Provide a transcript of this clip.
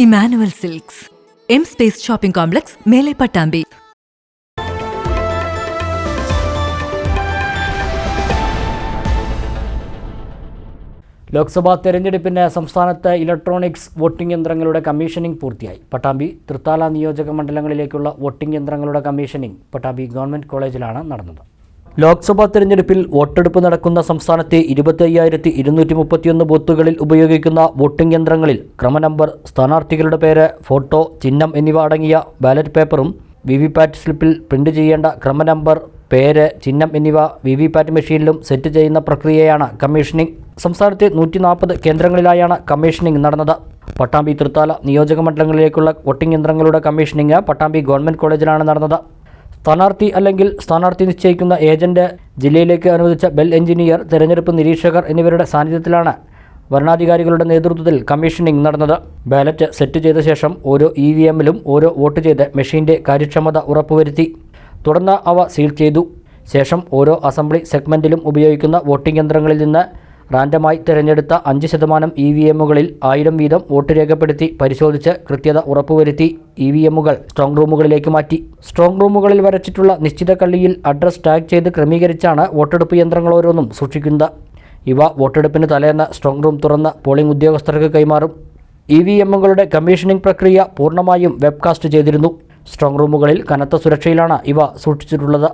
Emmanuel silks, M space shopping complex, മേലെ പട്ടാമ്പി. ലോക്സഭാ തെരഞ്ഞെടുപ്പിന് സംസ്ഥാനത്ത് ഇലക്ട്രോണിക്സ് വോട്ടിംഗ് യന്ത്രങ്ങളുടെ കമ്മീഷനിംഗ് പൂർത്തിയായി. പട്ടാമ്പി, തൃത്താല നിയോജക മണ്ഡലങ്ങളിലേക്കുള്ള വോട്ടിംഗ് യന്ത്രങ്ങളുടെ കമ്മീഷനിംഗ് പട്ടാമ്പി ഗവൺമെന്റ് കോളേജിലാണ് നടന്നത്. ലോക്സഭാ തെരഞ്ഞെടുപ്പിൽ വോട്ടെടുപ്പ് നടക്കുന്ന സംസ്ഥാനത്തെ 25,231 ബൂത്തുകളിൽ ഉപയോഗിക്കുന്ന വോട്ടിംഗ് യന്ത്രങ്ങളിൽ ക്രമനമ്പർ, സ്ഥാനാർത്ഥികളുടെ പേര്, ഫോട്ടോ, ചിഹ്നം എന്നിവ അടങ്ങിയ ബാലറ്റ് പേപ്പറും വിവിപാറ്റ് സ്ലിപ്പിൽ പ്രിന്റ് ചെയ്യേണ്ട ക്രമനമ്പർ, പേര്, ചിഹ്നം എന്നിവ വിവിപാറ്റ് മെഷീനിലും സെറ്റ് ചെയ്യുന്ന പ്രക്രിയയാണ് കമ്മീഷനിംഗ്. സംസ്ഥാനത്തെ 140 കേന്ദ്രങ്ങളിലായാണ് കമ്മീഷനിംഗ് നടന്നത്. പട്ടാമ്പി, തൃത്താല നിയോജക മണ്ഡലങ്ങളിലേക്കുള്ള വോട്ടിംഗ് യന്ത്രങ്ങളുടെ കമ്മീഷനിംഗ് പട്ടാമ്പി ഗവൺമെന്റ് കോളേജിലാണ് നടന്നത്. സ്ഥാനാർത്ഥി അല്ലെങ്കിൽ സ്ഥാനാർത്ഥി നിശ്ചയിക്കുന്ന ഏജന്റ്, ജില്ലയിലേക്ക് അനുവദിച്ച ബെൽ എഞ്ചിനീയർ, തെരഞ്ഞെടുപ്പ് നിരീക്ഷകർ എന്നിവരുടെ സാന്നിധ്യത്തിലാണ് വരണാധികാരികളുടെ നേതൃത്വത്തിൽ കമ്മീഷനിംഗ് നടന്നത്. ബാലറ്റ് സെറ്റ് ചെയ്ത ശേഷം ഓരോ EVMലും ഓരോ വോട്ട് ചെയ്ത് മെഷീന്റെ കാര്യക്ഷമത ഉറപ്പുവരുത്തി. തുടർന്ന് അവ സീൽ ചെയ്തു. ശേഷം ഓരോ അസംബ്ലി സെഗ്മെന്റിലും ഉപയോഗിക്കുന്ന വോട്ടിംഗ് യന്ത്രങ്ങളിൽ നിന്ന് റാൻഡമായി തിരഞ്ഞെടുത്ത 5% EVMകളിൽ 1000 വീതം വോട്ട് രേഖപ്പെടുത്തി പരിശോധിച്ച് കൃത്യത ഉറപ്പുവരുത്തി EVMകൾ സ്ട്രോങ് റൂമുകളിലേക്ക് മാറ്റി. സ്ട്രോങ് റൂമുകളിൽ വരച്ചിട്ടുള്ള നിശ്ചിത കള്ളിയിൽ അഡ്രസ് ടാഗ് ചെയ്ത് ക്രമീകരിച്ചാണ് വോട്ടെടുപ്പ് യന്ത്രങ്ങൾ ഓരോന്നും സൂക്ഷിക്കുന്നത്. ഇവ വോട്ടെടുപ്പിന് തലേന്ന് സ്ട്രോങ് റൂം തുറന്ന് പോളിംഗ് ഉദ്യോഗസ്ഥർക്ക് കൈമാറും. EVMകളുടെ കമ്മീഷനിംഗ് പ്രക്രിയ പൂർണ്ണമായും വെബ്കാസ്റ്റ് ചെയ്തിരുന്നു. സ്ട്രോങ് റൂമുകളിൽ കനത്ത സുരക്ഷയിലാണ് ഇവ സൂക്ഷിച്ചിട്ടുള്ളത്.